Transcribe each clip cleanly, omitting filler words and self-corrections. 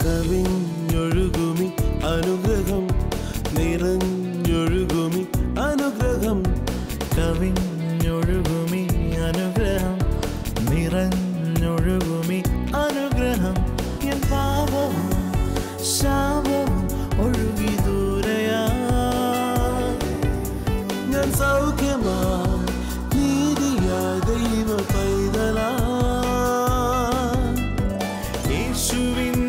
കവിഞ്ഞൊഴുകുമി അനുഗ്രഹം നിറഞ്ഞൊഴുകുമി അനുഗ്രഹം കവിഞ്ഞൊഴുകുമി അനുഗ്രഹം നിറഞ്ഞൊഴുകുമി അനുഗ്രഹം എൻ പാപവും ശാപവും ഒഴുകി ദൂരയാ ഞാൻ സൗഖ്യമാ നീതിയാ ദൈവ പൈതലാ യേശുവിൻ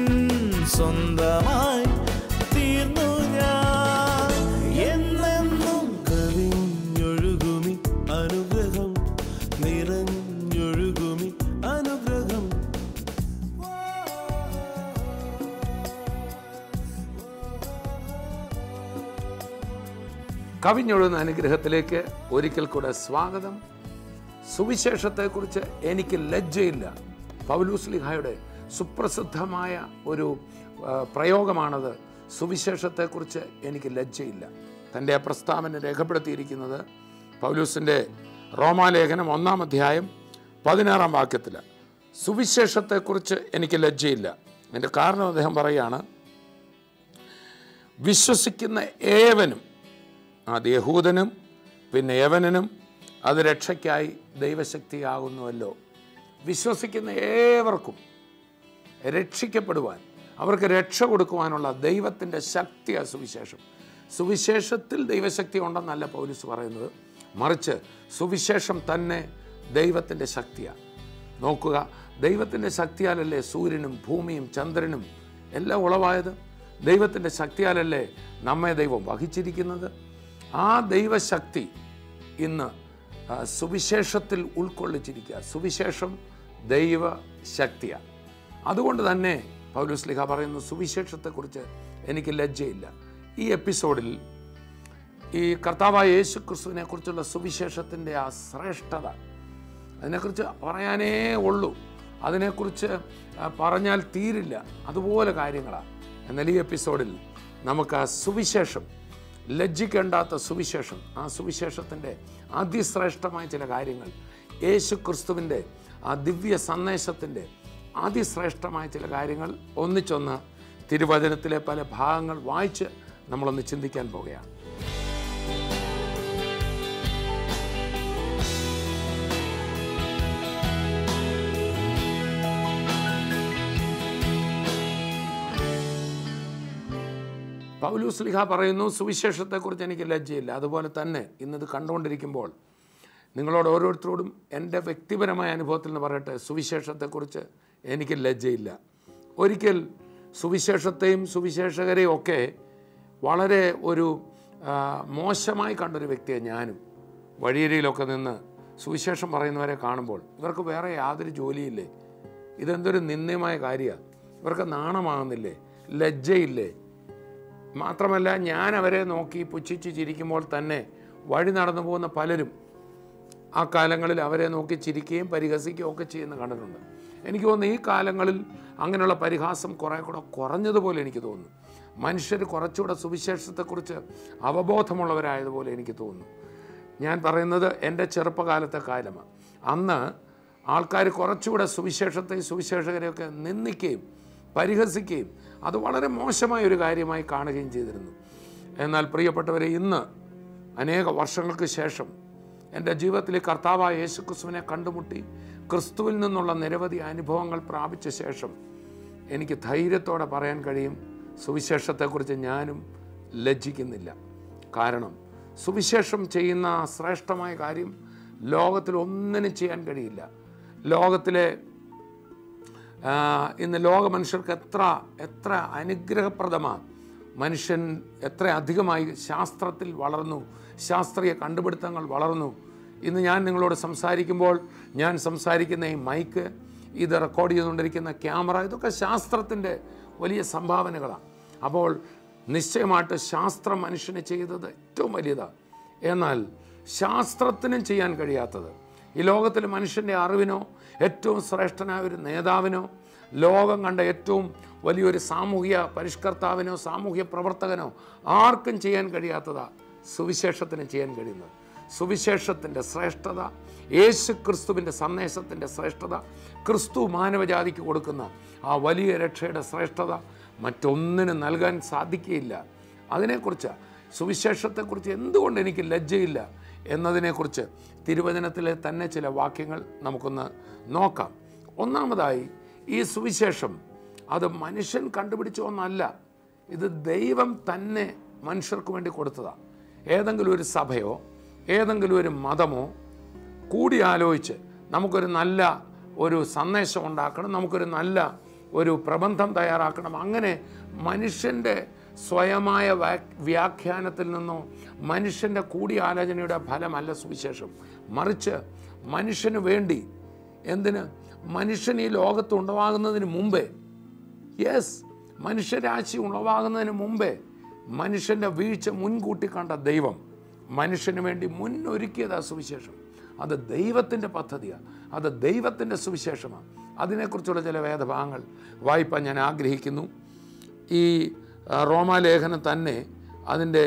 സ്വന്തമായി തീർന്നു ഞാൻ എന്നെന്നും കവിഞ്ഞൊഴുകുമി അനുഗ്രഹം നിറഞ്ഞൊഴുകുമി അനുഗ്രഹം. കവിഞ്ഞൊഴുകുന്ന അനുഗ്രഹത്തിലേക്ക് ഒരിക്കൽ കൂടെ സ്വാഗതം. സുവിശേഷത്തെക്കുറിച്ച് എനിക്ക് ലജ്ജയില്ല. പൗലോസ്ലീഹായുടെ സുപ്രസിദ്ധമായ ഒരു പ്രയോഗമാണത്. സുവിശേഷത്തെക്കുറിച്ച് എനിക്ക് ലജ്ജയില്ല. തൻ്റെ പ്രസ്താവന രേഖപ്പെടുത്തിയിരിക്കുന്നത് പൗലോസിൻ്റെ റോമാലേഖനം 1-ാം അധ്യായം 16-ാം വാക്യത്തിൽ. സുവിശേഷത്തെക്കുറിച്ച് എനിക്ക് ലജ്ജയില്ല. അതിൻ്റെ കാരണം അദ്ദേഹം പറയുകയാണ്, വിശ്വസിക്കുന്ന ഏവനും, അത് യഹൂദനും പിന്നെ യവനനും, അത് രക്ഷയ്ക്കായി ദൈവശക്തിയാകുന്നുവല്ലോ. വിശ്വസിക്കുന്ന ഏവർക്കും രക്ഷിക്കപ്പെടുവാൻ, അവർക്ക് രക്ഷ കൊടുക്കുവാനുള്ള ദൈവത്തിൻ്റെ ശക്തിയാണ് സുവിശേഷം. സുവിശേഷത്തിൽ ദൈവശക്തി ഉണ്ടെന്നല്ല പൗലോസ് പറയുന്നത്, മറിച്ച് സുവിശേഷം തന്നെ ദൈവത്തിൻ്റെ ശക്തിയാണ്. നോക്കുക, ദൈവത്തിൻ്റെ ശക്തിയാലല്ലേ സൂര്യനും ഭൂമിയും ചന്ദ്രനും എല്ലാം ഉളവായത്? ദൈവത്തിൻ്റെ ശക്തിയാലല്ലേ നമ്മെ ദൈവം വഹിച്ചിരിക്കുന്നത്? ആ ദൈവശക്തി ഇന്ന് സുവിശേഷത്തിൽ ഉൾക്കൊള്ളിച്ചിരിക്കുക. സുവിശേഷം ദൈവശക്തിയാണ്. അതുകൊണ്ട് തന്നെ പൗലോസ്ലീഹ പറയുന്നു, സുവിശേഷത്തെക്കുറിച്ച് എനിക്ക് ലജ്ജയില്ല. ഈ എപ്പിസോഡിൽ ഈ കർത്താവായ യേശു ക്രിസ്തുവിനെ കുറിച്ചുള്ള സുവിശേഷത്തിൻ്റെ ആ ശ്രേഷ്ഠത, അതിനെക്കുറിച്ച് പറയാനേ ഉള്ളൂ. അതിനെക്കുറിച്ച് പറഞ്ഞാൽ തീരില്ല, അതുപോലെ കാര്യങ്ങളാണ്. എന്നാൽ ഈ എപ്പിസോഡിൽ നമുക്ക് ആ സുവിശേഷം, ലജ്ജിക്കേണ്ടാത്ത സുവിശേഷം, ആ സുവിശേഷത്തിൻ്റെ അതിശ്രേഷ്ഠമായ ചില കാര്യങ്ങൾ, യേശു ക്രിസ്തുവിൻ്റെ ആ ദിവ്യ സന്ദേശത്തിൻ്റെ അതിശ്രേഷ്ഠമായ ചില കാര്യങ്ങൾ ഒന്നിച്ചൊന്ന് തിരുവചനത്തിലെ പല ഭാഗങ്ങൾ വായിച്ച് നമ്മളൊന്ന് ചിന്തിക്കാൻ പോവുകയാണ്. പൗലോസ്ലീഹ പറയുന്നു, സുവിശേഷത്തെക്കുറിച്ച് എനിക്ക് ലജ്ജയില്ല. അതുപോലെ തന്നെ ഇന്നത് കണ്ടുകൊണ്ടിരിക്കുമ്പോൾ നിങ്ങളോട് ഓരോരുത്തരോടും എൻ്റെ വ്യക്തിപരമായ അനുഭവത്തിൽ നിന്ന് പറയട്ടെ, സുവിശേഷത്തെക്കുറിച്ച് എനിക്ക് ലജ്ജയില്ല. ഒരിക്കൽ സുവിശേഷത്തെയും സുവിശേഷകരെയും ഒക്കെ വളരെ ഒരു മോശമായി കണ്ടൊരു വ്യക്തിയെ ഞാനും. വഴിയരിയിലൊക്കെ നിന്ന് സുവിശേഷം പറയുന്നവരെ കാണുമ്പോൾ ഇവർക്ക് വേറെ യാതൊരു ജോലിയില്ലേ? ഇതെന്തൊരു നിന്ദ്യമായ കാര്യമാണ്. ഇവർക്ക് നാണമാകുന്നില്ലേ? ലജ്ജയില്ലേ? മാത്രമല്ല, ഞാൻ അവരെ നോക്കി പുച്ഛിച്ച് ചിരിക്കുമ്പോൾ തന്നെ വഴി നടന്നു പോകുന്ന പലരും ആ കാലങ്ങളിൽ അവരെ നോക്കി ചിരിക്കുകയും പരിഹസിക്കുകയും ഒക്കെ ചെയ്യുന്ന കണ്ടിട്ടുണ്ട്. എനിക്ക് തോന്നുന്നു ഈ കാലങ്ങളിൽ അങ്ങനെയുള്ള പരിഹാസം കുറേ കൂടെ കുറഞ്ഞതുപോലെ എനിക്ക് തോന്നുന്നു. മനുഷ്യർ കുറച്ചുകൂടെ സുവിശേഷത്തെക്കുറിച്ച് അവബോധമുള്ളവരായതുപോലെ എനിക്ക് തോന്നുന്നു. ഞാൻ പറയുന്നത് എൻ്റെ ചെറുപ്പകാലത്തെ കാലമാണ്. അന്ന് ആൾക്കാർ കുറച്ചുകൂടെ സുവിശേഷത്തെയും സുവിശേഷകരെയൊക്കെ നിന്ദിക്കുകയും പരിഹസിക്കുകയും അത് വളരെ മോശമായ ഒരു കാര്യമായി കാണുകയും ചെയ്തിരുന്നു. എന്നാൽ പ്രിയപ്പെട്ടവരെ, ഇന്ന് അനേക വർഷങ്ങൾക്ക് ശേഷം എൻ്റെ ജീവിതത്തിൽ കർത്താവായ യേശു ക്രിസ്തുവിനെ കണ്ടുമുട്ടി ക്രിസ്തുവിൽ നിന്നുള്ള നിരവധി അനുഭവങ്ങൾ പ്രാപിച്ച ശേഷം എനിക്ക് ധൈര്യത്തോടെ പറയാൻ കഴിയും, സുവിശേഷത്തെക്കുറിച്ച് ഞാനും ലജ്ജിക്കുന്നില്ല. കാരണം സുവിശേഷം ചെയ്യുന്ന ശ്രേഷ്ഠമായ കാര്യം ലോകത്തിൽ ഒന്നിനും ചെയ്യാൻ കഴിയില്ല. ലോകത്തിലെ ഇന്ന് ലോക മനുഷ്യർക്ക് എത്ര അനുഗ്രഹപ്രദമാണ്. മനുഷ്യൻ എത്ര അധികമായി ശാസ്ത്രത്തിൽ വളർന്നു, ശാസ്ത്രീയ കണ്ടുപിടുത്തങ്ങൾ വളർന്നു. ഇന്ന് ഞാൻ നിങ്ങളോട് സംസാരിക്കുമ്പോൾ ഞാൻ സംസാരിക്കുന്ന ഈ മൈക്ക്, ഇത് റെക്കോർഡ് ചെയ്തുകൊണ്ടിരിക്കുന്ന ക്യാമറ, ഇതൊക്കെ ശാസ്ത്രത്തിൻ്റെ വലിയ സംഭാവനകളാണ്. അപ്പോൾ നിശ്ചയമായിട്ട് ശാസ്ത്രം മനുഷ്യന് ചെയ്തത് ഏറ്റവും വലിയതാണ്. എന്നാൽ ശാസ്ത്രത്തിനും ചെയ്യാൻ കഴിയാത്തത്, ഈ ലോകത്തിൽ മനുഷ്യൻ്റെ അറിവിനോ ഏറ്റവും ശ്രേഷ്ഠനായ ഒരു നേതാവിനോ ലോകം കണ്ട ഏറ്റവും വലിയൊരു സാമൂഹിക പരിഷ്കർത്താവിനോ സാമൂഹ്യ പ്രവർത്തകനോ ആർക്കും ചെയ്യാൻ കഴിയാത്തതാ സുവിശേഷത്തിന് ചെയ്യാൻ കഴിയുന്നത്. സുവിശേഷത്തിൻ്റെ ശ്രേഷ്ഠത, യേശു ക്രിസ്തുവിൻ്റെ സന്ദേശത്തിൻ്റെ ശ്രേഷ്ഠത, ക്രിസ്തു മാനവജാതിക്ക് കൊടുക്കുന്ന ആ വലിയ രക്ഷയുടെ ശ്രേഷ്ഠത മറ്റൊന്നിനും നൽകാൻ സാധിക്കുകയില്ല. അതിനെക്കുറിച്ച്, സുവിശേഷത്തെക്കുറിച്ച് എന്തുകൊണ്ട് എനിക്ക് ലജ്ജയില്ല എന്നതിനെക്കുറിച്ച് തിരുവചനത്തിലെ തന്നെ ചില വാക്യങ്ങൾ നമുക്കൊന്ന് നോക്കാം. ഒന്നാമതായി, ഈ സുവിശേഷം അത് മനുഷ്യൻ കണ്ടുപിടിച്ച ഒന്നല്ല, ഇത് ദൈവം തന്നെ മനുഷ്യർക്ക് വേണ്ടി കൊടുത്തതാണ്. ഏതെങ്കിലും ഒരു സഭയോ ഏതെങ്കിലും ഒരു മതമോ കൂടിയാലോചിച്ച് നമുക്കൊരു നല്ല ഒരു സന്ദേശം ഉണ്ടാക്കണം, നമുക്കൊരു നല്ല ഒരു പ്രബന്ധം തയ്യാറാക്കണം, അങ്ങനെ മനുഷ്യൻ്റെ സ്വയമായ വ്യാഖ്യാനത്തിൽ നിന്നോ മനുഷ്യൻ്റെ കൂടിയാലോചനയുടെ ഫലമല്ല സുവിശേഷം. മറിച്ച് മനുഷ്യന് വേണ്ടി, എന്തിന്? മനുഷ്യൻ ഈ ലോകത്ത് ഉളവാകുന്നതിന് മുമ്പേ, മനുഷ്യരാശി ഉളവാകുന്നതിന് മുമ്പേ മനുഷ്യൻ്റെ വീഴ്ച മുൻകൂട്ടി കണ്ട ദൈവം മനുഷ്യന് വേണ്ടി മുന്നൊരുക്കിയതാണ് സുവിശേഷം. അത് ദൈവത്തിൻ്റെ പദ്ധതിയാണ്, അത് ദൈവത്തിൻ്റെ സുവിശേഷമാണ്. അതിനെക്കുറിച്ചുള്ള ചില വേദഭാഗങ്ങൾ വായിപ്പാൻ ഞാൻ ആഗ്രഹിക്കുന്നു. ഈ റോമാലേഖനം തന്നെ അതിൻ്റെ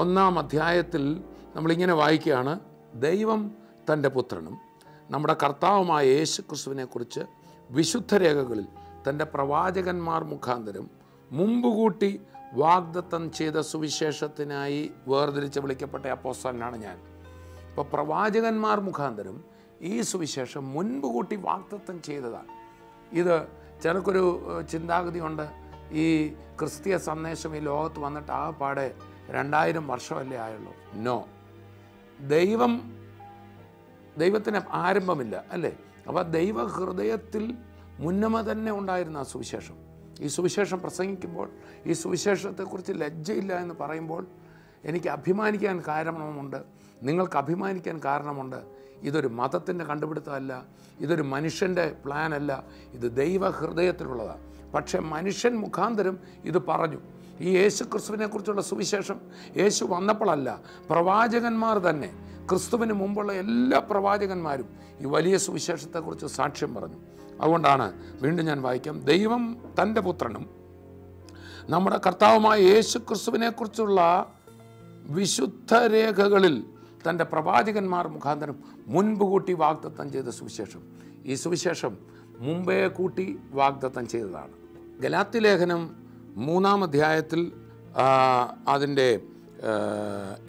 1-ാം അധ്യായത്തിൽ നമ്മളിങ്ങനെ വായിക്കുകയാണ്: ദൈവം തൻ്റെ പുത്രനും നമ്മുടെ കർത്താവുമായ യേശു ക്രിസ്തുവിനെക്കുറിച്ച് വിശുദ്ധ രേഖകളിൽ തൻ്റെ പ്രവാചകന്മാർ മുഖാന്തരം മുമ്പുകൂട്ടി വാഗ്ദത്തം ചെയ്ത സുവിശേഷത്തിനായി വേർതിരിച്ച് വിളിക്കപ്പെട്ട അപ്പോസ്തലനാണ് ഞാൻ. ഇപ്പോൾ പ്രവാചകന്മാർ മുഖാന്തരം ഈ സുവിശേഷം മുൻപ് കൂട്ടി വാഗ്ദത്തം ചെയ്തതാണ്. ഇത് ചിലർക്കൊരു ചിന്താഗതിയുണ്ട്, ഈ ക്രിസ്തീയ സന്ദേശം ഈ ലോകത്ത് വന്നിട്ട് ആകെപ്പാടെ 2000 വർഷമല്ലേ ആയുള്ളൂ. നോ, ദൈവത്തിന് ആരംഭമില്ല, അല്ലേ? അപ്പോൾ ദൈവ ഹൃദയത്തിൽ മുന്നമേ തന്നെ ഉണ്ടായിരുന്ന ആ സുവിശേഷം. ഈ സുവിശേഷം പ്രസംഗിക്കുമ്പോൾ, ഈ സുവിശേഷത്തെക്കുറിച്ച് ലജ്ജയില്ല എന്ന് പറയുമ്പോൾ എനിക്ക് അഭിമാനിക്കാൻ കാരണമുണ്ട്, നിങ്ങൾക്ക് അഭിമാനിക്കാൻ കാരണമുണ്ട്. ഇതൊരു മതത്തിൻ്റെ കണ്ടുപിടുത്തമല്ല, ഇതൊരു മനുഷ്യൻ്റെ പ്ലാനല്ല, ഇത് ദൈവ ഹൃദയത്തിലുള്ളതാണ്. പക്ഷേ മനുഷ്യൻ മുഖാന്തരം ഇത് പറഞ്ഞു. ഈ യേശു ക്രിസ്തുവിനെക്കുറിച്ചുള്ള സുവിശേഷം യേശു വന്നപ്പോഴല്ല, പ്രവാചകന്മാർ തന്നെ, ക്രിസ്തുവിന് മുമ്പുള്ള എല്ലാ പ്രവാചകന്മാരും ഈ വലിയ സുവിശേഷത്തെക്കുറിച്ച് സാക്ഷ്യം പറഞ്ഞു. അതുകൊണ്ടാണ് വീണ്ടും ഞാൻ വായിക്കാം: ദൈവം തൻ്റെ പുത്രനും നമ്മുടെ കർത്താവുമായ യേശു ക്രിസ്തുവിനെക്കുറിച്ചുള്ള വിശുദ്ധ രേഖകളിൽ തൻ്റെ പ്രവാചകന്മാർ മുഖാന്തരം മുൻപ് കൂട്ടി വാഗ്ദത്തം ചെയ്ത സുവിശേഷം. ഈ സുവിശേഷം മുമ്പേ കൂട്ടി വാഗ്ദത്തം ചെയ്തതാണ്. ഗലാത്യ ലേഖനം 3-ാം അധ്യായത്തിൽ അതിൻ്റെ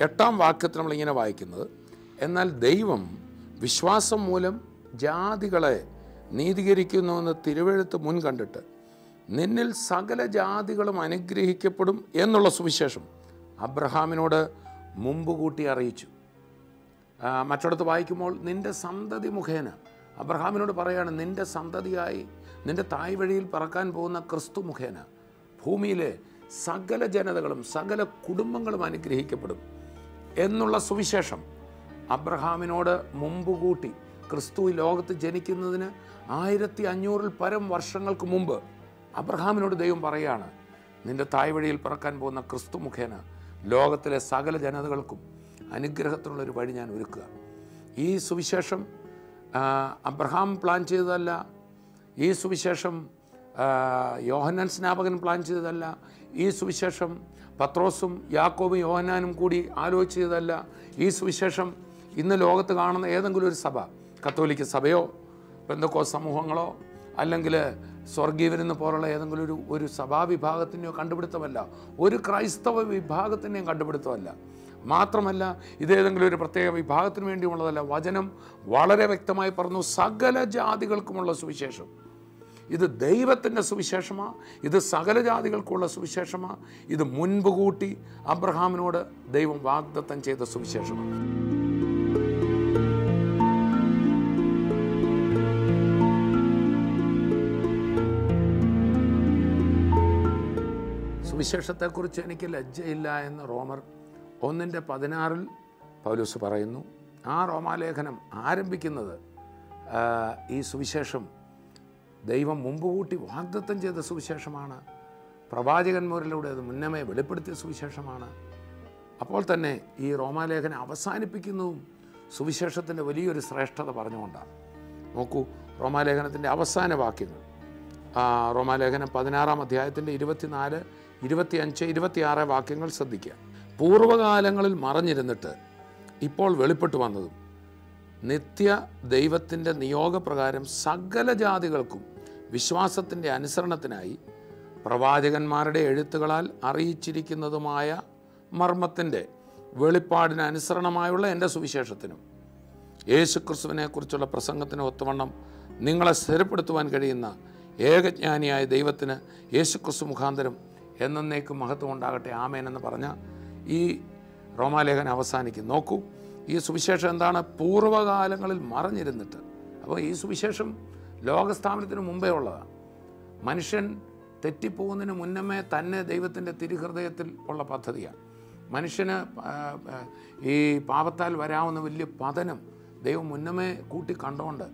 8-ാം വാക്യത്തിൽ നമ്മളിങ്ങനെ വായിക്കുന്നത്: എന്നാൽ ദൈവം വിശ്വാസം മൂലം ജാതികളെ നീതീകരിക്കുന്നുവെന്ന് തിരുവെഴുത്ത് മുൻ കണ്ടിട്ട് നിന്നിൽ സകല ജാതികളും അനുഗ്രഹിക്കപ്പെടും എന്നുള്ള സുവിശേഷം അബ്രഹാമിനോട് മുമ്പ് കൂട്ടി അറിയിച്ചു. മറ്റിടത്ത് വായിക്കുമ്പോൾ നിൻ്റെ സന്തതി മുഖേന അബ്രഹാമിനോട് പറയാണ്, നിൻ്റെ സന്തതിയായി നിൻ്റെ തായ് വഴിയിൽ പറക്കാൻ പോകുന്ന ക്രിസ്തു മുഖേന ഭൂമിയിലെ സകല ജനതകളും സകല കുടുംബങ്ങളും അനുഗ്രഹിക്കപ്പെടും എന്നുള്ള സുവിശേഷം അബ്രഹാമിനോട് മുമ്പ് കൂട്ടി, ക്രിസ്തു ഈ ലോകത്ത് ജനിക്കുന്നതിന് 1500-ൽ പരം വർഷങ്ങൾക്ക് മുമ്പ് അബ്രഹാമിനോട് ദൈവം പറയുകയാണ്, നിൻ്റെ തായ് വഴിയിൽ പറക്കാൻ പോകുന്ന ക്രിസ്തു മുഖേന ലോകത്തിലെ സകല ജനതകൾക്കും അനുഗ്രഹത്തിനുള്ളൊരു വഴി ഞാൻ ഒരുക്കുക. ഈ സുവിശേഷം അബ്രഹാം പ്ലാൻ ചെയ്തതല്ല, ഈ സുവിശേഷം യോഹന്നാൻ സ്നാപകൻ പ്ലാൻ ചെയ്തതല്ല, ഈ സുവിശേഷം പത്രോസും യാക്കോബും യോഹന്നാനും കൂടി ആലോചിച്ചതല്ല, ഈ സുവിശേഷം ഇന്ന് ലോകത്ത് കാണുന്ന ഏതെങ്കിലും ഒരു സഭ, കത്തോലിക്ക സഭയോ പെന്തക്കോസ്ത് സമൂഹങ്ങളോ അല്ലെങ്കിൽ സ്വർഗീയവരെന്ന് പോലുള്ള ഏതെങ്കിലും ഒരു സഭാവിഭാഗത്തിൻ്റെയോ കണ്ടുപിടുത്തമല്ല, ഒരു ക്രൈസ്തവ വിഭാഗത്തിൻ്റെയും കണ്ടുപിടുത്തമല്ല. മാത്രമല്ല ഇതേതെങ്കിലും ഒരു പ്രത്യേക വിഭാഗത്തിന് വേണ്ടിയുള്ളതല്ല. വചനം വളരെ വ്യക്തമായി പറഞ്ഞു, സകല ജാതികൾക്കുമുള്ള സുവിശേഷം. ഇത് ദൈവത്തിൻ്റെ സുവിശേഷമാണ്, ഇത് സകല ജാതികൾക്കുള്ള സുവിശേഷമാണ്, ഇത് മുൻപ് കൂട്ടി അബ്രഹാമിനോട് ദൈവം വാഗ്ദത്തം ചെയ്ത സുവിശേഷമാണ്. സുവിശേഷത്തെക്കുറിച്ച് എനിക്ക് ലജ്ജയില്ല എന്ന് റോമർ 1:16 പൗലോസ് പറയുന്നു. ആ റോമാലേഖനം ആരംഭിക്കുന്നത് ഈ സുവിശേഷം ദൈവം മുമ്പ് കൂട്ടി വാഗ്ദത്തം ചെയ്ത സുവിശേഷമാണ്, പ്രവാചകന്മാരിലൂടെ അത് മുന്നമേ വെളിപ്പെടുത്തിയ സുവിശേഷമാണ്. അപ്പോൾ തന്നെ ഈ റോമാലേഖനം അവസാനിപ്പിക്കുന്നതും സുവിശേഷത്തിൻ്റെ വലിയൊരു ശ്രേഷ്ഠത പറഞ്ഞുകൊണ്ടാണ്. നോക്കൂ, റോമാലേഖനത്തിൻ്റെ അവസാന വാക്യങ്ങൾ റോമാലേഖനം 16-ാം അധ്യായത്തിൻ്റെ 24, 25, 26 വാക്യങ്ങൾ ശ്രദ്ധിക്കുക. പൂർവ്വകാലങ്ങളിൽ മറഞ്ഞിരുന്നിട്ട് ഇപ്പോൾ വെളിപ്പെട്ടു വന്നതും നിത്യ ദൈവത്തിൻ്റെ നിയോഗപ്രകാരം സകല ജാതികൾക്കും വിശ്വാസത്തിൻ്റെ അനുസരണത്തിനായി പ്രവാചകന്മാരുടെ എഴുത്തുകളാൽ അറിയിച്ചിരിക്കുന്നതുമായ മർമ്മത്തിൻ്റെ വെളിപ്പാടിന് അനുസരണമായുള്ള എൻ്റെ സുവിശേഷത്തിനും യേശുക്രിസ്തുവിനെക്കുറിച്ചുള്ള പ്രസംഗത്തിന് ഒത്തവണ്ണം നിങ്ങളെ സ്ഥിരപ്പെടുത്തുവാൻ കഴിയുന്ന ഏകജ്ഞാനിയായ ദൈവത്തിന് യേശുക്രിസ്തു മുഖാന്തരം എന്നേക്കും മഹത്വം ഉണ്ടാകട്ടെ, ആമേൻ എന്ന് പറഞ്ഞ ഈ റോമാലേഖനം അവസാനിക്കും. നോക്കൂ, ഈ സുവിശേഷം എന്താണ്? പൂർവ്വകാലങ്ങളിൽ മറഞ്ഞിരുന്നിട്ട്. അപ്പോൾ ഈ സുവിശേഷം ലോകസ്ഥാപനത്തിന് മുമ്പേ ഉള്ളതാണ്. മനുഷ്യൻ തെറ്റിപ്പോകുന്നതിന് മുന്നമേ തന്നെ ദൈവത്തിൻ്റെ തിരുഹൃദയത്തിൽ ഉള്ള പദ്ധതിയാണ്. മനുഷ്യന് ഈ പാപത്താൽ വരാവുന്ന വലിയ പതനം ദൈവം മുന്നമേ കൂട്ടി കണ്ടുകൊണ്ട്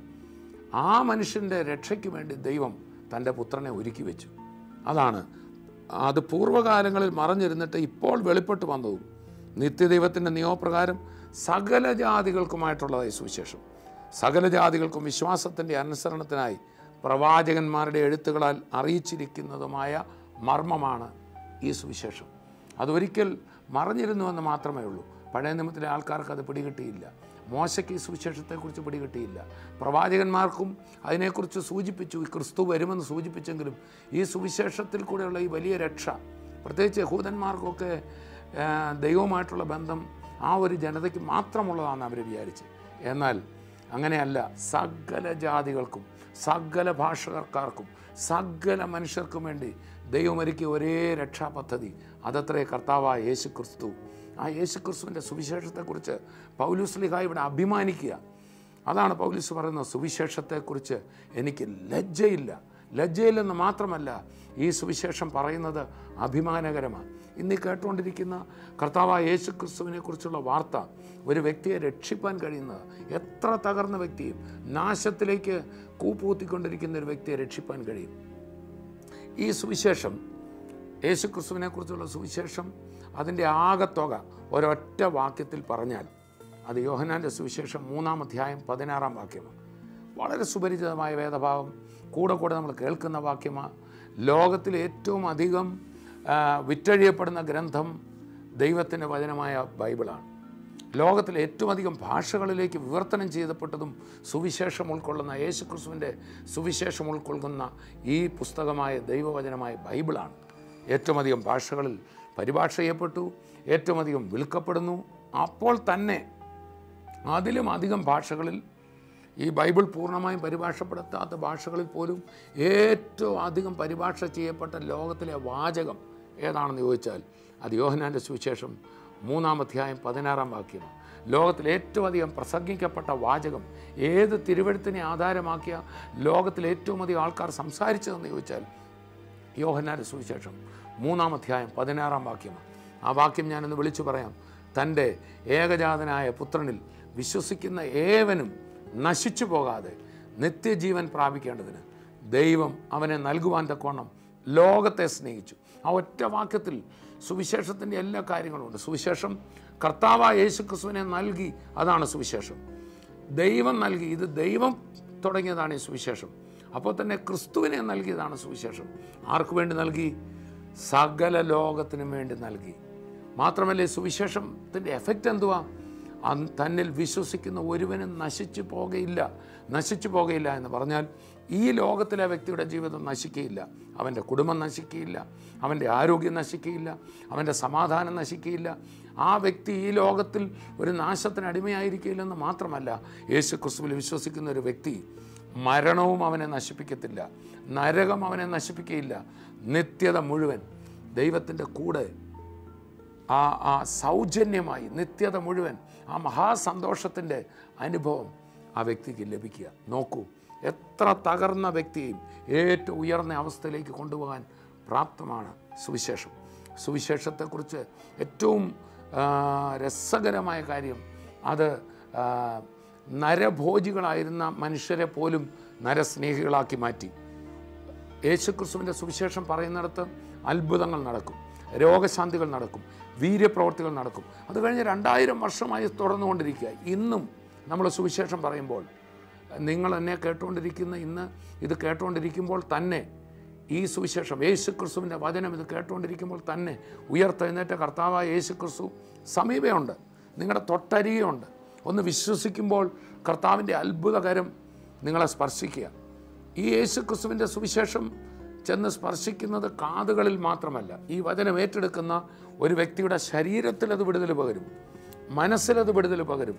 ആ മനുഷ്യൻ്റെ രക്ഷയ്ക്ക് വേണ്ടി ദൈവം തൻ്റെ പുത്രനെ ഒരുക്കി വെച്ചു. അത് പൂർവ്വകാലങ്ങളിൽ മറഞ്ഞിരുന്നിട്ട് ഇപ്പോൾ വെളിപ്പെട്ട് വന്നതും നിത്യദൈവത്തിൻ്റെ നിയമപ്രകാരം സകല ജാതികൾക്കുമായിട്ടുള്ളതായി സുവിശേഷം. സകല ജാതികൾക്കും വിശ്വാസത്തിൻ്റെ അനുസരണത്തിനായി പ്രവാചകന്മാരുടെ എഴുത്തുകളാൽ അറിയിച്ചിരിക്കുന്നതുമായ മർമ്മമാണ് ഈ സുവിശേഷം. അതൊരിക്കൽ മറഞ്ഞിരുന്നുവെന്ന് മാത്രമേ ഉള്ളൂ. പഴയ നിയമത്തിലെ ആൾക്കാർക്ക് അത് പിടികിട്ടിയില്ല. മോശയ്ക്ക് ഈ സുവിശേഷത്തെക്കുറിച്ച് പിടികിട്ടിയില്ല. പ്രവാചകന്മാർക്കും അതിനെക്കുറിച്ച് സൂചിപ്പിച്ചു, ക്രിസ്തു വരുമെന്ന് സൂചിപ്പിച്ചെങ്കിലും ഈ സുവിശേഷത്തിൽ കൂടെയുള്ള ഈ വലിയ രക്ഷ, പ്രത്യേകിച്ച് യഹൂദന്മാർക്കൊക്കെ ദൈവവുമായിട്ടുള്ള ബന്ധം ആ ഒരു ജനതയ്ക്ക് മാത്രമുള്ളതാണെന്ന് അവർ വിചാരിച്ച്. എന്നാൽ അങ്ങനെയല്ല. സകല ജാതികൾക്കും സകല ഭാഷക്കാർക്കും സകല മനുഷ്യർക്കും വേണ്ടി ദൈവം ഒരുക്കിയ ഒരേ രക്ഷാപദ്ധതി, അതത്രേ കർത്താവായ യേശു ക്രിസ്തു. ആ യേശു ക്രിസ്തുവിൻ്റെ സുവിശേഷത്തെക്കുറിച്ച് പൗലോസ് ശ്ലീഹ ഇവിടെ അഭിമാനിക്കുക. അതാണ് പൗലോസ് പറയുന്നത്, സുവിശേഷത്തെക്കുറിച്ച് എനിക്ക് ലജ്ജയില്ലെന്ന് മാത്രമല്ല, ഈ സുവിശേഷം പറയുന്നത് അഭിമാനകരമാണ്. ഇന്ന് കേട്ടുകൊണ്ടിരിക്കുന്ന കർത്താവായ യേശു ക്രിസ്തുവിനെ കുറിച്ചുള്ള വാർത്ത ഒരു വ്യക്തിയെ രക്ഷിപ്പാൻ കഴിയുന്നത്, എത്ര തകർന്ന വ്യക്തിയും നാശത്തിലേക്ക് കൂപ്പുകുത്തിക്കൊണ്ടിരിക്കുന്ന ഒരു വ്യക്തിയെ രക്ഷിപ്പാൻ കഴിയും. ഈ സുവിശേഷം, യേശു ക്രിസ്തുവിനെ കുറിച്ചുള്ള സുവിശേഷം, അതിൻ്റെ ആകത്തുക ഒരൊറ്റ വാക്യത്തിൽ പറഞ്ഞാൽ അത് യോഹന്നാൻ്റെ സുവിശേഷം 3-ാം അധ്യായം 16-ാം വാക്യമാണ്. വളരെ സുപരിചിതമായ വേദഭാഗം, കൂടെ നമ്മൾ കേൾക്കുന്ന വാക്യമാണ്. ലോകത്തിൽ ഏറ്റവും അധികം വിറ്റഴിയപ്പെടുന്ന ഗ്രന്ഥം ദൈവത്തിൻ്റെ വചനമായ ബൈബിളാണ്. ലോകത്തിലെ ഏറ്റവും അധികം ഭാഷകളിലേക്ക് വിവർത്തനം ചെയ്യപ്പെട്ടതും സുവിശേഷം ഉൾക്കൊള്ളുന്ന യേശുക്രിസ്തുവിൻ്റെ സുവിശേഷം ഉൾക്കൊള്ളുന്ന ഈ പുസ്തകമായ ദൈവവചനമായ ബൈബിളാണ്. ഏറ്റവും അധികം ഭാഷകളിൽ പരിഭാഷ ചെയ്യപ്പെട്ടു, ഏറ്റവും അധികം വിൽക്കപ്പെടുന്നു. അപ്പോൾ തന്നെ അതിലും അധികം ഭാഷകളിൽ, ഈ ബൈബിൾ പൂർണ്ണമായും പരിഭാഷപ്പെടുത്താത്ത ഭാഷകളിൽ പോലും ഏറ്റവും അധികം പരിഭാഷ ചെയ്യപ്പെട്ട ലോകത്തിലെ വാചകം ഏതാണെന്ന് ചോദിച്ചാൽ അത് യോഹന്നാൻ്റെ സുവിശേഷം 3-ാം അധ്യായം 16-ാം വാക്യമാണ്. ലോകത്തിൽ ഏറ്റവും അധികം പ്രസംഗിക്കപ്പെട്ട വാചകം, ഏത് തിരുവെഴുത്തിനെ ആധാരമാക്കിയ ലോകത്തിൽ ഏറ്റവും അധികം ആൾക്കാർ സംസാരിച്ചതെന്ന് ചോദിച്ചാൽ യോഹന്നാൻ്റെ സുവിശേഷം 3-ാം അധ്യായം 16-ാം വാക്യമാണ്. ആ വാക്യം ഞാനൊന്ന് വിളിച്ചു പറയാം. തൻ്റെ ഏകജാതനായ പുത്രനിൽ വിശ്വസിക്കുന്ന ഏവനും നശിച്ചു പോകാതെ നിത്യജീവൻ പ്രാപിക്കേണ്ടതിന് ദൈവം അവനെ നൽകുവാൻ തക്കവണ്ണം ലോകത്തെ സ്നേഹിച്ചു. ആ ഒറ്റ വാക്യത്തിൽ സുവിശേഷത്തിൻ്റെ എല്ലാ കാര്യങ്ങളുമുണ്ട്. സുവിശേഷം കർത്താവായ യേശുക്രിസ്തുവിനെ നൽകി, അതാണ് സുവിശേഷം. ദൈവം നൽകി, ഇത് ദൈവം തുടങ്ങിയതാണ് ഈ സുവിശേഷം. അപ്പോൾ തന്നെ ക്രിസ്തുവിനെ നൽകിയതാണ് സുവിശേഷം. ആർക്ക് വേണ്ടി നൽകി? സകല ലോകത്തിനും വേണ്ടി നൽകി. മാത്രമല്ല, ഈ സുവിശേഷത്തിൻ്റെ എഫക്റ്റ് എന്തുവാ? തന്നിൽ വിശ്വസിക്കുന്ന ഒരുവനും നശിച്ചു പോകയില്ല എന്ന് പറഞ്ഞാൽ ഈ ലോകത്തിലെ വ്യക്തിയുടെ ജീവിതം നശിക്കുകയില്ല, അവൻ്റെ കുടുംബം നശിക്കുകയില്ല, അവൻ്റെ ആരോഗ്യം നശിക്കുകയില്ല, അവൻ്റെ സമാധാനം നശിക്കുകയില്ല. ആ വ്യക്തി ഈ ലോകത്തിൽ ഒരു നാശത്തിന് അടിമയായിരിക്കില്ലെന്ന് മാത്രമല്ല, യേശു ക്രിസ്തുവിൽ വിശ്വസിക്കുന്ന ഒരു വ്യക്തി മരണവും അവനെ നശിപ്പിക്കത്തില്ല, നരകം അവനെ നശിപ്പിക്കുകയില്ല. നിത്യത മുഴുവൻ ദൈവത്തിൻ്റെ കൂടെ ആ സൗജന്യമായി നിത്യത മുഴുവൻ ആ മഹാസന്തോഷത്തിൻ്റെ അനുഭവം ആ വ്യക്തിക്ക് ലഭിക്കുക. നോക്കൂ, എത്ര തകർന്ന വ്യക്തിയെയും ഏറ്റവും ഉയർന്ന അവസ്ഥയിലേക്ക് കൊണ്ടുപോകാൻ പ്രാപ്തമാണ് സുവിശേഷം. സുവിശേഷത്തെക്കുറിച്ച് ഏറ്റവും രസകരമായ കാര്യം, അത് നരഭോജികളായിരുന്ന മനുഷ്യരെ പോലും നരസ്നേഹികളാക്കി മാറ്റി. യേശുക്രിസ്തുവിൻ്റെ സുവിശേഷം പറയുന്നിടത്ത് അത്ഭുതങ്ങൾ നടക്കും, രോഗശാന്തികൾ നടക്കും, വീര്യപ്രവർത്തികൾ നടക്കും. അത് കഴിഞ്ഞ് 2000 വർഷമായി തുടർന്നുകൊണ്ടിരിക്കുക. ഇന്നും നമ്മൾ സുവിശേഷം പറയുമ്പോൾ, നിങ്ങൾ എന്നെ കേട്ടുകൊണ്ടിരിക്കുന്ന ഇന്ന് ഇത് കേട്ടുകൊണ്ടിരിക്കുമ്പോൾ തന്നെ ഈ സുവിശേഷം യേശു ക്രിസ്തുവിൻ്റെ വചനം ഇത് കേട്ടുകൊണ്ടിരിക്കുമ്പോൾ തന്നെ ഉയർത്തെഴുന്നേറ്റ കർത്താവായ യേശു ക്രിസ്തു സമീപമുണ്ട്, നിങ്ങളുടെ തൊട്ടരികെയുണ്ട്. ഒന്ന് വിശ്വസിക്കുമ്പോൾ കർത്താവിൻ്റെ അത്ഭുതകരം നിങ്ങളെ സ്പർശിക്കുക. ഈ യേശു ക്രിസ്തുവിൻ്റെ സുവിശേഷം ചെന്ന് സ്പർശിക്കുന്നത് കാതുകളിൽ മാത്രമല്ല, ഈ വചനം ഏറ്റെടുക്കുന്ന ഒരു വ്യക്തിയുടെ ശരീരത്തിലത് വിടുതൽ പകരും, മനസ്സിലത് വിടുതൽ പകരും,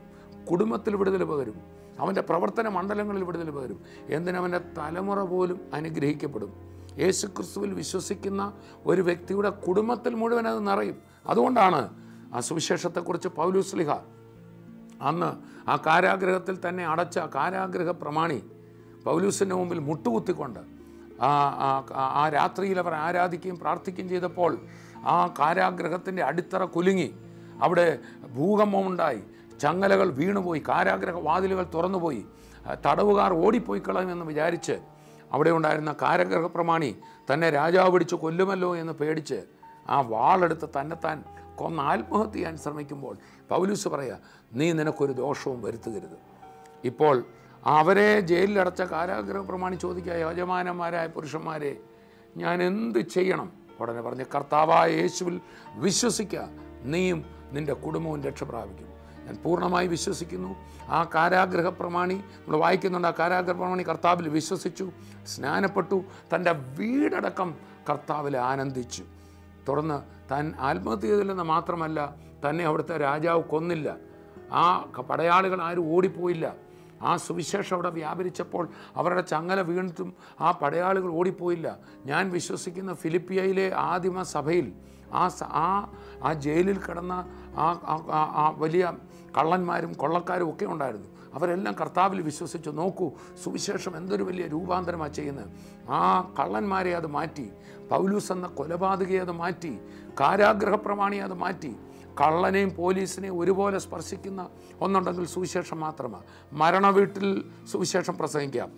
കുടുംബത്തിൽ വിടുതൽ പകരും, അവൻ്റെ പ്രവർത്തന മണ്ഡലങ്ങളിൽ വിടുതൽ പകരും. എന്തിനവൻ്റെ തലമുറ പോലും അനുഗ്രഹിക്കപ്പെടും. യേശു ക്രിസ്തുവിൽ വിശ്വസിക്കുന്ന ഒരു വ്യക്തിയുടെ കുടുംബത്തിൽ മുഴുവൻ അത് നിറയും. അതുകൊണ്ടാണ് ആ സുവിശേഷത്തെക്കുറിച്ച് പൗലോസ് ശ്ലീഹ അന്ന് ആ കാരാഗ്രഹത്തിൽ തന്നെ അടച്ച കാരാഗ്രഹ പ്രമാണി പൗലൂസിൻ്റെ മുമ്പിൽ മുട്ടുകുത്തിക്കൊണ്ട് ആ രാത്രിയിൽ അവർ ആരാധിക്കുകയും പ്രാർത്ഥിക്കുകയും ചെയ്തപ്പോൾ ആ കാരാഗ്രഹത്തിൻ്റെ അടിത്തറ കുലുങ്ങി, അവിടെ ഭൂകമ്പമുണ്ടായി, ചങ്ങലകൾ വീണുപോയി, കാരാഗ്രഹ വാതിലുകൾ തുറന്നുപോയി, തടവുകാർ ഓടിപ്പോയി കളയുമെന്ന് വിചാരിച്ച് അവിടെ ഉണ്ടായിരുന്ന കാരാഗ്രഹ പ്രമാണി തന്നെ രാജാവ് പിടിച്ച് കൊല്ലുമല്ലോ എന്ന് പേടിച്ച് ആ വാളെടുത്ത് തന്നെത്താൻ കൊന്ന് ആത്മഹത്യ ചെയ്യാൻ ശ്രമിക്കുമ്പോൾ പൗലൂസ് പറയുക, നീ നിനക്കൊരു ദോഷവും വരുത്തുകരുത്. ഇപ്പോൾ അവരെ ജയിലിലടച്ച കാരാഗ്രഹ പ്രമാണി ചോദിക്കുക, യജമാനന്മാരായ പുരുഷന്മാരെ, ഞാൻ എന്ത് ചെയ്യണം? ഉടനെ പറഞ്ഞ്, കർത്താവായ യേശുവിൽ വിശ്വസിക്കുക, നീയും നിൻ്റെ കുടുംബവും രക്ഷ പ്രാപിക്കും. ഞാൻ പൂർണ്ണമായി വിശ്വസിക്കുന്നു. ആ കാരാഗ്രഹ പ്രമാണി, നമ്മൾ വായിക്കുന്നുണ്ട്, ആ കാരാഗ്രഹ പ്രമാണി കർത്താവിൽ വിശ്വസിച്ചു, സ്നാനപ്പെട്ടു, തൻ്റെ വീടടക്കം കർത്താവിൽ ആനന്ദിച്ചു. തുടർന്ന് താൻ ആത്മഹത്യ ചെയ്തില്ലെന്ന് മാത്രമല്ല, തന്നെ അവിടുത്തെ രാജാവ് കൊന്നില്ല, ആ പടയാളികൾ ആരും ഓടിപ്പോയില്ല. ആ സുവിശേഷം അവിടെ വ്യാപരിച്ചപ്പോൾ അവരുടെ ചങ്ങല വീണിട്ടും ആ പടയാളികൾ ഓടിപ്പോയില്ല. ഞാൻ വിശ്വസിക്കുന്ന ഫിലിപ്പിയയിലെ ആദിമ സഭയിൽ ആ ജയിലിൽ കിടന്ന ആ വലിയ കള്ളന്മാരും കൊള്ളക്കാരും ഒക്കെ ഉണ്ടായിരുന്നു. അവരെല്ലാം കർത്താവിൽ വിശ്വസിച്ചു. നോക്കൂ, സുവിശേഷം എന്തൊരു വലിയ രൂപാന്തരമാണ് ചെയ്യുന്നത്. ആ കള്ളന്മാരെ അത് മാറ്റി, പൗലൂസ് എന്ന കൊലപാതകയെ അത് മാറ്റി, കാരാഗ്രഹ പ്രമാണിയെ അത് മാറ്റി. കള്ളനെയും പോലീസിനെയും ഒരുപോലെ സ്പർശിക്കുന്ന ഒന്നുണ്ടെങ്കിൽ സുവിശേഷം മാത്രമാണ്. മരണ വീട്ടിൽ സുവിശേഷം പ്രസംഗിക്കാം,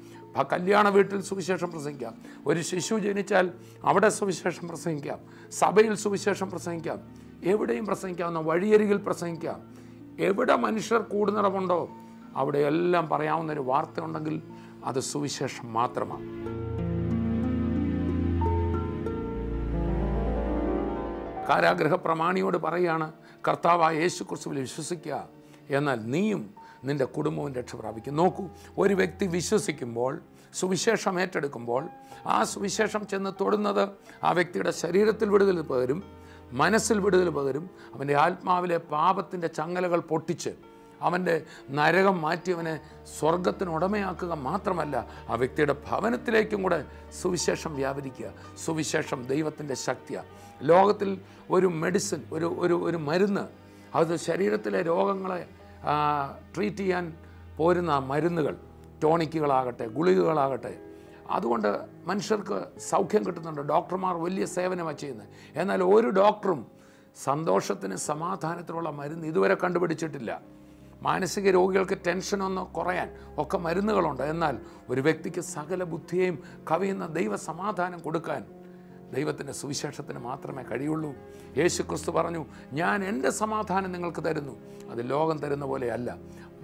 കല്യാണ വീട്ടിൽ സുവിശേഷം പ്രസംഗിക്കാം, ഒരു ശിശു ജനിച്ചാൽ അവിടെ സുവിശേഷം പ്രസംഗിക്കാം, സഭയിൽ സുവിശേഷം പ്രസംഗിക്കാം, എവിടെയും പ്രസംഗിക്കാവുന്ന വഴിയരികിൽ പ്രസംഗിക്കാം. എവിടെ മനുഷ്യർ കൂടുന്നിടമുണ്ടോ അവിടെയെല്ലാം പറയാവുന്നൊരു വാർത്ത ഉണ്ടെങ്കിൽ അത് സുവിശേഷം മാത്രമാണ്. കാരാഗ്രഹ പ്രമാണിയോട് പറയുകയാണ്, കർത്താവായ യേശു ക്രിസ്തുവിൽ വിശ്വസിക്കുക, എന്നാൽ നീയും നിൻ്റെ കുടുംബവും രക്ഷ പ്രാപിക്കും. നോക്കൂ, ഒരു വ്യക്തി വിശ്വസിക്കുമ്പോൾ, സുവിശേഷം ഏറ്റെടുക്കുമ്പോൾ, ആ സുവിശേഷം ചെന്ന് തൊടുന്നത് ആ വ്യക്തിയുടെ ശരീരത്തിൽ വിടുതൽ പകരും, മനസ്സിൽ വിടുതൽ പകരും, അവൻ്റെ ആത്മാവിലെ പാപത്തിൻ്റെ ചങ്ങലകൾ പൊട്ടിച്ച് അവൻ്റെ നരകം മാറ്റിയവനെ സ്വർഗത്തിന് ഉടമയാക്കുക മാത്രമല്ല, ആ വ്യക്തിയുടെ ഭവനത്തിലേക്കും കൂടെ സുവിശേഷം വ്യാപരിക്കുക. സുവിശേഷം ദൈവത്തിൻ്റെ ശക്തിയാണ്. ലോകത്തിൽ ഒരു മെഡിസിൻ, ഒരു മരുന്ന്, അത് ശരീരത്തിലെ രോഗങ്ങളെ ട്രീറ്റ് ചെയ്യാൻ പോരുന്ന മരുന്നുകൾ, ടോണിക്കുകളാകട്ടെ, ഗുളികകളാകട്ടെ, അതുകൊണ്ട് മനുഷ്യർക്ക് സൗഖ്യം കിട്ടുന്നുണ്ട്. ഡോക്ടർമാർ വലിയ സേവനമാണ് ചെയ്യുന്നത്. എന്നാൽ ഒരു ഡോക്ടറും സന്തോഷത്തിന് സമാധാനത്തിനുള്ള മരുന്ന് ഇതുവരെ കണ്ടുപിടിച്ചിട്ടില്ല. മാനസിക രോഗികൾക്ക് ടെൻഷനൊന്ന് കുറയാൻ ഒക്കെ മരുന്നുകളുണ്ട്. എന്നാൽ ഒരു വ്യക്തിക്ക് സകല ബുദ്ധിയെയും കവിയുന്ന ദൈവ സമാധാനം കൊടുക്കാൻ ദൈവത്തിൻ്റെ സുവിശേഷത്തിന് മാത്രമേ കഴിയുള്ളൂ. യേശു ക്രിസ്തു പറഞ്ഞു, ഞാൻ എൻ്റെ സമാധാനം നിങ്ങൾക്ക് തരുന്നു, അത് ലോകം തരുന്ന പോലെയല്ല.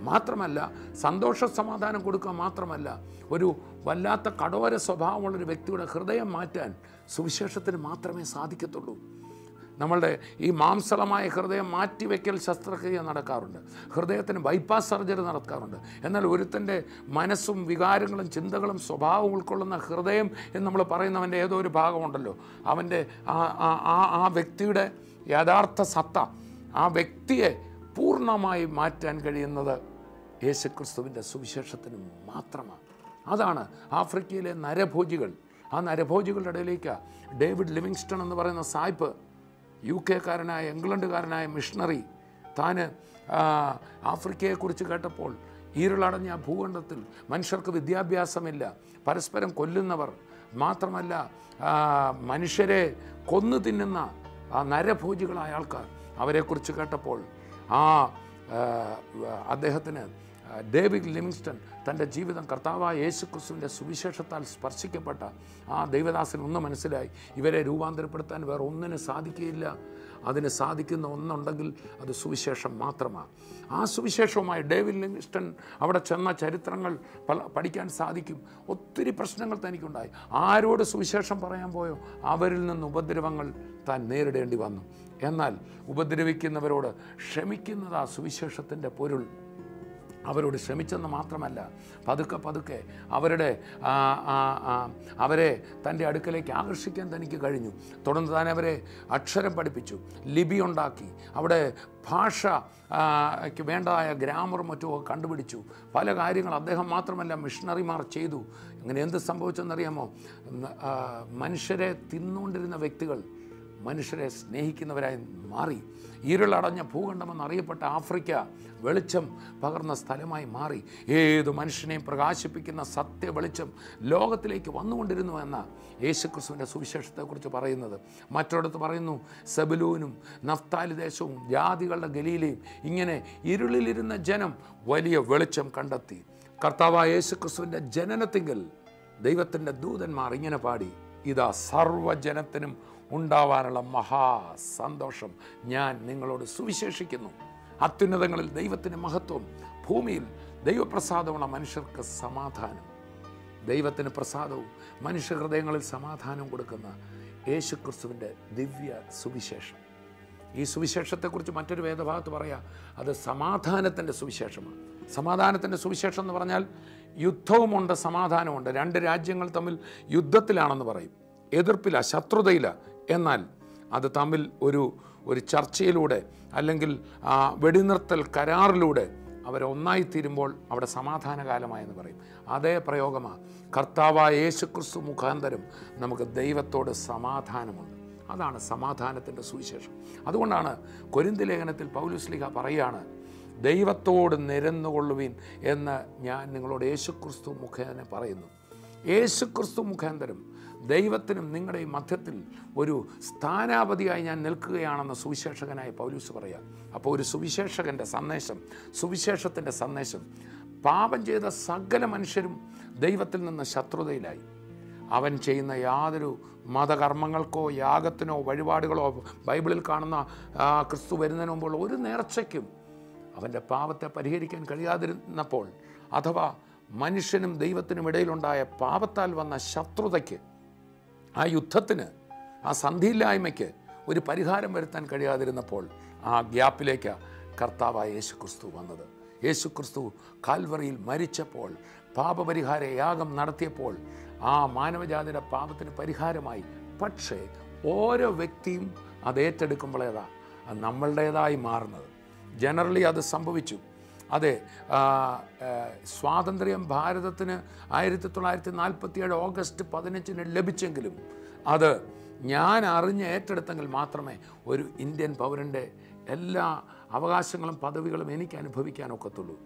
മാത്രമല്ല, സന്തോഷ സമാധാനം കൊടുക്കുക മാത്രമല്ല, ഒരു വല്ലാത്ത കടോര സ്വഭാവമുള്ളൊരു വ്യക്തിയുടെ ഹൃദയം മാറ്റാൻ സുവിശേഷത്തിന് മാത്രമേ സാധിക്കത്തുള്ളൂ. നമ്മളുടെ ഈ മാംസളമായ ഹൃദയം മാറ്റിവെക്കൽ ശസ്ത്രക്രിയ നടക്കാറുണ്ട്, ഹൃദയത്തിന് ബൈപ്പാസ് സർജറി നടക്കാറുണ്ട്. എന്നാൽ ഒരുത്തൻ്റെ മനസ്സും വികാരങ്ങളും ചിന്തകളും സ്വഭാവവും ഉൾക്കൊള്ളുന്ന ഹൃദയം എന്ന് നമ്മൾ പറയുന്നവൻ്റെ ഏതോ ഒരു ഭാഗമുണ്ടല്ലോ, അവൻ്റെ ആ വ്യക്തിയുടെ യഥാർത്ഥ സത്ത, ആ വ്യക്തിയെ പൂർണ്ണമായി മാറ്റാൻ കഴിയുന്നത് യേശുക്രിസ്തുവിൻ്റെ സുവിശേഷത്തിന് മാത്രമാണ്. അതാണ് ആഫ്രിക്കയിലെ നരഭോജികൾ. ആ നരഭോജികളുടെ ഇടയിലേക്ക് ഡേവിഡ് ലിവിങ്സ്റ്റൺ എന്ന് പറയുന്ന സായിപ്പ്, UK ഇംഗ്ലണ്ടുകാരനായ മിഷണറി, താന് ആഫ്രിക്കയെക്കുറിച്ച് കേട്ടപ്പോൾ ഇരുളടഞ്ഞ ഭൂഖണ്ഡത്തിൽ മനുഷ്യർക്ക് വിദ്യാഭ്യാസമില്ല, പരസ്പരം കൊല്ലുന്നവർ, മാത്രമല്ല മനുഷ്യരെ കൊന്നു തിന്നുന്ന ആ നരഭോജികളായ ആൾക്കാർ, അവരെക്കുറിച്ച് കേട്ടപ്പോൾ അദ്ദേഹത്തിന് ഡേവിഡ് ലിവിങ്സ്റ്റൺ തൻ്റെ ജീവിതം കർത്താവായ യേശു ക്രിസ്തുവിൻ്റെ സുവിശേഷത്താൽ സ്പർശിക്കപ്പെട്ട ആ ദൈവദാസന് ഒന്ന് മനസ്സിലായി, ഇവരെ രൂപാന്തരപ്പെടുത്താൻ വേറെ ഒന്നിനും സാധിക്കുകയില്ല. അതിന് സാധിക്കുന്ന ഒന്നുണ്ടെങ്കിൽ അത് സുവിശേഷം മാത്രമാണ്. ആ സുവിശേഷവുമായി ഡേവിഡ് ലിവിങ്സ്റ്റൺ അവിടെ ചെന്ന ചരിത്രങ്ങൾ പഠിക്കാൻ സാധിക്കും. ഒത്തിരി പ്രശ്നങ്ങൾ തനിക്കുണ്ടായി. ആരോട് സുവിശേഷം പറയാൻ പോയോ അവരിൽ നിന്ന് ഉപദ്രവങ്ങൾ താൻ നേരിടേണ്ടി വന്നു. എന്നാൽ ഉപദ്രവിക്കുന്നവരോട് ക്ഷമിക്കുന്നത് ആ സുവിശേഷത്തിൻ്റെ പൊരുൾ. അവരോട് ക്ഷമിച്ചെന്ന് മാത്രമല്ല, പതുക്കെ അവരെ തൻ്റെ അടുക്കലേക്ക് ആകർഷിക്കാൻ തനിക്ക് കഴിഞ്ഞു. തുടർന്ന് താൻ അവരെ അക്ഷരം പഠിപ്പിച്ചു, ലിപി ഉണ്ടാക്കി, അവിടെ ഭാഷയ്ക്ക് വേണ്ടതായ ഗ്രാമറും മറ്റുമൊക്കെ കണ്ടുപിടിച്ചു. പല കാര്യങ്ങൾ അദ്ദേഹം മാത്രമല്ല മിഷണറിമാർ ചെയ്തു. അങ്ങനെ എന്ത് സംഭവിച്ചെന്നറിയാമോ? മനുഷ്യരെ തിന്നുകൊണ്ടിരുന്ന വ്യക്തികൾ മനുഷ്യരെ സ്നേഹിക്കുന്നവരായി മാറി. ഇരുളടഞ്ഞ ഭൂഖണ്ഡമെന്നറിയപ്പെട്ട ആഫ്രിക്ക വെളിച്ചം പകർന്ന സ്ഥലമായി മാറി. ഏത് മനുഷ്യനെയും പ്രകാശിപ്പിക്കുന്ന സത്യ വെളിച്ചം ലോകത്തിലേക്ക് വന്നുകൊണ്ടിരുന്നു എന്ന യേശുക്രിസ്തുവിൻ്റെ സുവിശേഷത്തെക്കുറിച്ച് പറയുന്നത്. മറ്റൊരിടത്ത് പറയുന്നു, സെബുലൂനും നഫ്താലി ദേശവും ജാതികളുടെ ഗലീലയും ഇങ്ങനെ ഇരുളിലിരുന്ന ജനം വലിയ വെളിച്ചം കണ്ടെത്തി. കർത്താവായ യേശുക്രിസ്തുവിൻ്റെ ജനനത്തിങ്കൽ ദൈവത്തിൻ്റെ ദൂതന്മാർ ഇങ്ങനെ പാടി, ഇതാ സർവ്വജനത്തിനും ഉണ്ടാവാനുള്ള മഹാസന്തോഷം ഞാൻ നിങ്ങളോട് സുവിശേഷിക്കുന്നു. അത്യുന്നതങ്ങളിൽ ദൈവത്തിൻ്റെ മഹത്വം, ഭൂമിയിൽ ദൈവപ്രസാദമുള്ള മനുഷ്യർക്ക് സമാധാനം. ദൈവത്തിന് പ്രസാദവും മനുഷ്യഹൃദയങ്ങളിൽ സമാധാനവും കൊടുക്കുന്ന യേശുക്രിസ്തുവിൻ്റെ ദിവ്യ സുവിശേഷം. ഈ സുവിശേഷത്തെക്കുറിച്ച് മറ്റൊരു വേദഭാഗത്ത് പറയാം, അത് സമാധാനത്തിൻ്റെ സുവിശേഷമാണ്. സമാധാനത്തിൻ്റെ സുവിശേഷം എന്ന് പറഞ്ഞാൽ യുദ്ധവുമുണ്ട് സമാധാനമുണ്ട്. രണ്ട് രാജ്യങ്ങൾ തമ്മിൽ യുദ്ധത്തിലാണെന്ന് പറയും, എതിർപ്പില്ല, ശത്രുതയില്ല. എന്നാൽ അത് തമ്മിൽ ഒരു ചർച്ചയിലൂടെ അല്ലെങ്കിൽ വെടിനിർത്തൽ കരാറിലൂടെ അവരൊന്നായിത്തീരുമ്പോൾ അവിടെ സമാധാനകാലമായെന്ന് പറയും. അതേ പ്രയോഗമാണ്. കർത്താവായ യേശുക്രിസ്തു മുഖാന്തരം നമുക്ക് ദൈവത്തോട് സമാധാനമുണ്ട്. അതാണ് സമാധാനത്തിൻ്റെ സുവിശേഷം. അതുകൊണ്ടാണ് കൊരിന്ഥി ലേഖനത്തിൽ പൗലോസ് ശ്ലീഹ പറയുകയാണ്, ദൈവത്തോട് നിരന്നുകൊള്ളുവിൻ എന്ന് ഞാൻ നിങ്ങളോട് യേശുക്രിസ്തു മുഖേന പറയുന്നു. യേശുക്രിസ്തു മുഖാന്തരം ദൈവത്തിനും നിങ്ങളുടെയും മധ്യത്തിൽ ഒരു സ്ഥാനാപതിയായി ഞാൻ നിൽക്കുകയാണെന്ന് സുവിശേഷകനായ പൗലോസ് പറയാം. അപ്പോൾ ഒരു സുവിശേഷകൻ്റെ സന്ദേശം, സുവിശേഷത്തിൻ്റെ സന്ദേശം, പാപം ചെയ്ത സകല മനുഷ്യരും ദൈവത്തിൽ നിന്ന് ശത്രുതയിലായി. അവൻ ചെയ്യുന്ന യാതൊരു മതകർമ്മങ്ങൾക്കോ യാഗത്തിനോ വഴിപാടുകളോ ബൈബിളിൽ കാണുന്ന ക്രിസ്തു വരുന്നതിന് മുമ്പുള്ള ഒരു നേർച്ചയ്ക്കും അവൻ്റെ പാപത്തെ പരിഹരിക്കാൻ കഴിയാതിരുന്നപ്പോൾ, അഥവാ മനുഷ്യനും ദൈവത്തിനും ഇടയിലുണ്ടായ പാപത്താൽ വന്ന ശത്രുതയ്ക്ക്, ആ യുദ്ധത്തിന്, ആ സന്ധിയില്ലായ്മയ്ക്ക് ഒരു പരിഹാരം വരുത്താൻ കഴിയാതിരുന്നപ്പോൾ ആ ഗ്യാപ്പിലേക്ക് കർത്താവായ യേശുക്രിസ്തു വന്നത്. യേശുക്രിസ്തു കാൽവറിയിൽ മരിച്ചപ്പോൾ, പാപപരിഹാര യാഗം നടത്തിയപ്പോൾ ആ മാനവജാതിയുടെ പാപത്തിന് പരിഹാരമായി. പക്ഷേ ഓരോ വ്യക്തിയും അത് ഏറ്റെടുക്കുമ്പോഴേതാ അത് നമ്മളുടേതായി മാറുന്നത്. ജനറലി അത് സംഭവിച്ചു. അതെ, സ്വാതന്ത്ര്യം ഭാരതത്തിന് 1947 ഓഗസ്റ്റ് 15 ലഭിച്ചെങ്കിലും അത് ഞാൻ അറിഞ്ഞ് ഏറ്റെടുത്തെങ്കിൽ മാത്രമേ ഒരു ഇന്ത്യൻ പൗരൻ്റെ എല്ലാ അവകാശങ്ങളും പദവികളും എനിക്ക് അനുഭവിക്കാനൊക്കത്തുള്ളൂ.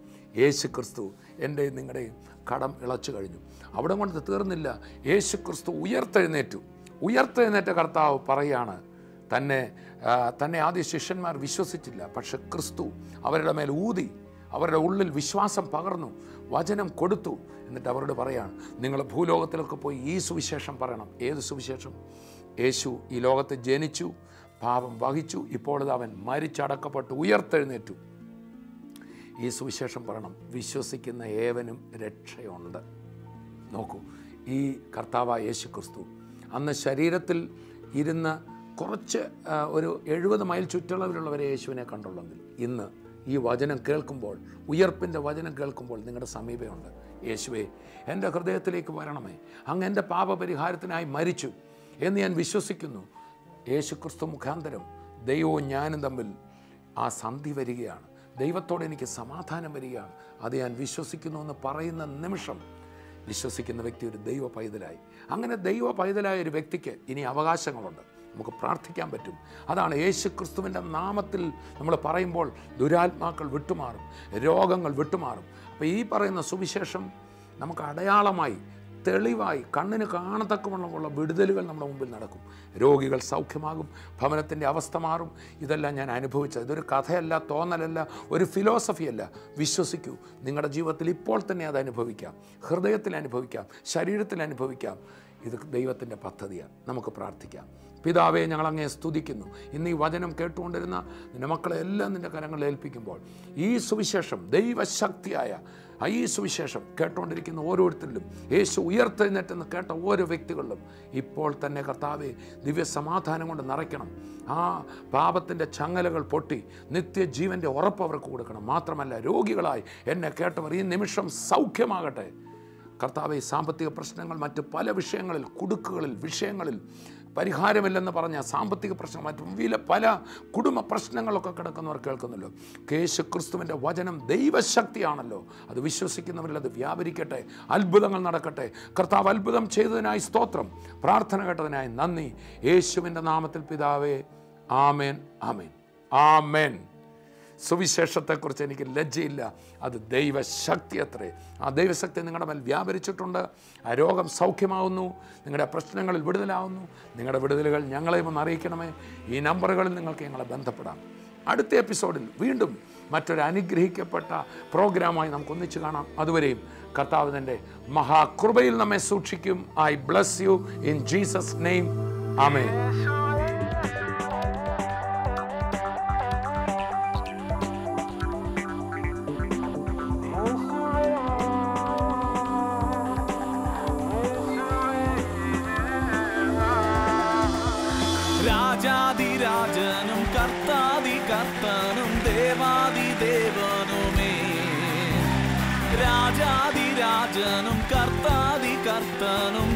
യേശുക്രിസ്തു എൻ്റെയും നിങ്ങളുടെയും കടം ഇളച്ചു കഴിഞ്ഞു. അവിടെ കൊണ്ട് തീർന്നില്ല. യേശുക്രിസ്തു ഉയർത്തെഴുന്നേറ്റ കർത്താവ് പറയുകയാണ്, തന്നെ ആദ്യ ശിഷ്യന്മാർ വിശ്വസിച്ചില്ല. പക്ഷെ ക്രിസ്തു അവരുടെ മേൽ ഊതി, അവരുടെ ഉള്ളിൽ വിശ്വാസം പകർന്നു, വചനം കൊടുത്തു. എന്നിട്ട് അവരോട് പറയാണ്, നിങ്ങൾ ഭൂലോകത്തിലൊക്കെ പോയി ഈ സുവിശേഷം പറയണം. ഏത് സുവിശേഷം? യേശു ഈ ലോകത്ത് ജനിച്ചു, പാപം വഹിച്ചു, ഇപ്പോൾ അവൻ മരിച്ചടക്കപ്പെട്ടു, ഉയർത്തെഴുന്നേറ്റു. ഈ സുവിശേഷം പറയണം. വിശ്വസിക്കുന്ന ഏവനും രക്ഷയുണ്ട്. നോക്കൂ, ഈ കർത്താവായ യേശു ക്രിസ്തു അന്ന് ശരീരത്തിൽ ഇരുന്ന് കുറച്ച് ഒരു 70 മൈൽ ചുറ്റളവിലുള്ളവരെ യേശുവിനെ കണ്ടുള്ളെങ്കിൽ ഇന്ന് ഈ വചനം കേൾക്കുമ്പോൾ, ഉയർപ്പിൻ്റെ വചനം കേൾക്കുമ്പോൾ നിങ്ങളുടെ സമീപമുണ്ട്. യേശുവേ, എൻ്റെ ഹൃദയത്തിലേക്ക് വരണമേ, അങ്ങ് എൻ്റെ പാപപരിഹാരത്തിനായി മരിച്ചു എന്ന് ഞാൻ വിശ്വസിക്കുന്നു. യേശുക്രിസ്തു മുഖാന്തരം ദൈവവും ഞാനും തമ്മിൽ ആ സന്ധി വരികയാണ്. ദൈവത്തോട് എനിക്ക് സമാധാനം വരികയാണ്. അത് ഞാൻ വിശ്വസിക്കുന്നു എന്ന് പറയുന്ന നിമിഷം വിശ്വസിക്കുന്ന വ്യക്തി ഒരു ദൈവ പൈതലായി. അങ്ങനെ ദൈവ പൈതലായ ഒരു വ്യക്തിക്ക് ഇനി അവകാശങ്ങളുണ്ട്. നമുക്ക് പ്രാർത്ഥിക്കാൻ പറ്റും. അതാണ് യേശുക്രിസ്തുവിൻ്റെ നാമത്തിൽ നമ്മൾ പറയുമ്പോൾ ദുരാത്മാക്കൾ വിട്ടുമാറും, രോഗങ്ങൾ വിട്ടുമാറും. അപ്പോൾ ഈ പറയുന്ന സുവിശേഷം നമുക്ക് അടയാളമായി തെളിവായി കണ്ണിന് കാണത്തക്കവണ്ണമുള്ള വിടുതലുകൾ നമ്മുടെ മുമ്പിൽ നടക്കും. രോഗികൾ സൗഖ്യമാകും, ഭവനത്തിൻ്റെ അവസ്ഥ മാറും. ഇതെല്ലാം ഞാൻ അനുഭവിച്ചത്. ഇതൊരു കഥയല്ല, തോന്നലല്ല, ഒരു ഫിലോസഫിയല്ല. വിശ്വസിക്കൂ, നിങ്ങളുടെ ജീവിതത്തിൽ ഇപ്പോൾ തന്നെ അത് അനുഭവിക്കാം, ഹൃദയത്തിൽ അനുഭവിക്കാം, ശരീരത്തിൽ അനുഭവിക്കാം. ഇത് ദൈവത്തിൻ്റെ പദ്ധതിയാണ്. നമുക്ക് പ്രാർത്ഥിക്കാം. പിതാവേ, ഞങ്ങളങ്ങേ സ്തുതിക്കുന്നു. ഇന്ന് ഈ വചനം കേട്ടുകൊണ്ടിരുന്ന നിൻ്റെ മക്കളെ എല്ലാം നിൻ്റെ കരങ്ങളിൽ ഏൽപ്പിക്കുമ്പോൾ ഈ സുവിശേഷം, ദൈവശക്തിയായ ഈ സുവിശേഷം കേട്ടുകൊണ്ടിരിക്കുന്ന ഓരോരുത്തരിലും, യേശു ഉയർത്തെഴുന്നേറ്റെന്ന് കേട്ട ഓരോ വ്യക്തികളിലും ഇപ്പോൾ തന്നെ കർത്താവേ ദിവ്യസമാധാനം കൊണ്ട് നിറയ്ക്കണം. ആ പാപത്തിൻ്റെ ചങ്ങലകൾ പൊട്ടി നിത്യജീവൻ്റെ ഉറപ്പ് അവർക്ക് കൊടുക്കണം. മാത്രമല്ല, രോഗികളായി എന്നെ കേട്ടവർ ഈ നിമിഷം സൗഖ്യമാകട്ടെ. കർത്താവെ, സാമ്പത്തിക പ്രശ്നങ്ങൾ, മറ്റ് പല വിഷയങ്ങളിൽ, കുടുക്കുകളിൽ, വിഷയങ്ങളിൽ പരിഹാരമില്ലെന്ന് പറഞ്ഞ സാമ്പത്തിക പ്രശ്നം, മറ്റ് പല കുടുംബ പ്രശ്നങ്ങളൊക്കെ കിടക്കുന്നവർ കേൾക്കുന്നല്ലോ. യേശുക്രിസ്തുവിൻ്റെ വചനം ദൈവശക്തിയാണല്ലോ. അത് വിശ്വസിക്കുന്നവരിൽ അത് വ്യാപരിക്കട്ടെ, അത്ഭുതങ്ങൾ നടക്കട്ടെ. കർത്താവ് അത്ഭുതം ചെയ്തതിനായി സ്തോത്രം, പ്രാർത്ഥന കേട്ടതിനായി നന്ദി. യേശുവിൻ്റെ നാമത്തിൽ പിതാവേ, ആമേൻ, ആമേൻ, ആമേൻ. സുവിശേഷത്തെക്കുറിച്ച് എനിക്ക് ലജ്ജയില്ല. അത് ദൈവശക്തി അത്രേ. ആ ദൈവശക്തി നിങ്ങളുടെ മേൽ വ്യാപരിച്ചിട്ടുണ്ട്. ആ രോഗം സൗഖ്യമാവുന്നു, നിങ്ങളുടെ പ്രശ്നങ്ങളിൽ വിടുതലാവുന്നു. നിങ്ങളുടെ വിടുതലുകൾ ഞങ്ങളെയും ഒന്ന് അറിയിക്കണമേ. ഈ നമ്പറുകളിൽ നിങ്ങൾക്ക് ഞങ്ങളെ ബന്ധപ്പെടാം. അടുത്ത എപ്പിസോഡിൽ വീണ്ടും മറ്റൊരു അനുഗ്രഹിക്കപ്പെട്ട പ്രോഗ്രാമായി നമുക്ക് ഒന്നിച്ച് കാണാം. അതുവരെയും കർത്താവ് തൻ്റെ മഹാകൃപയിൽ നമ്മെ സൂക്ഷിക്കും. I bless you in Jesus name. Amen. രാജാതിരാജനും കർത്താതികർത്തനും ദേവാദിദേവനുമേ, രാജാതിരാജനും കർത്താതികർത്തനും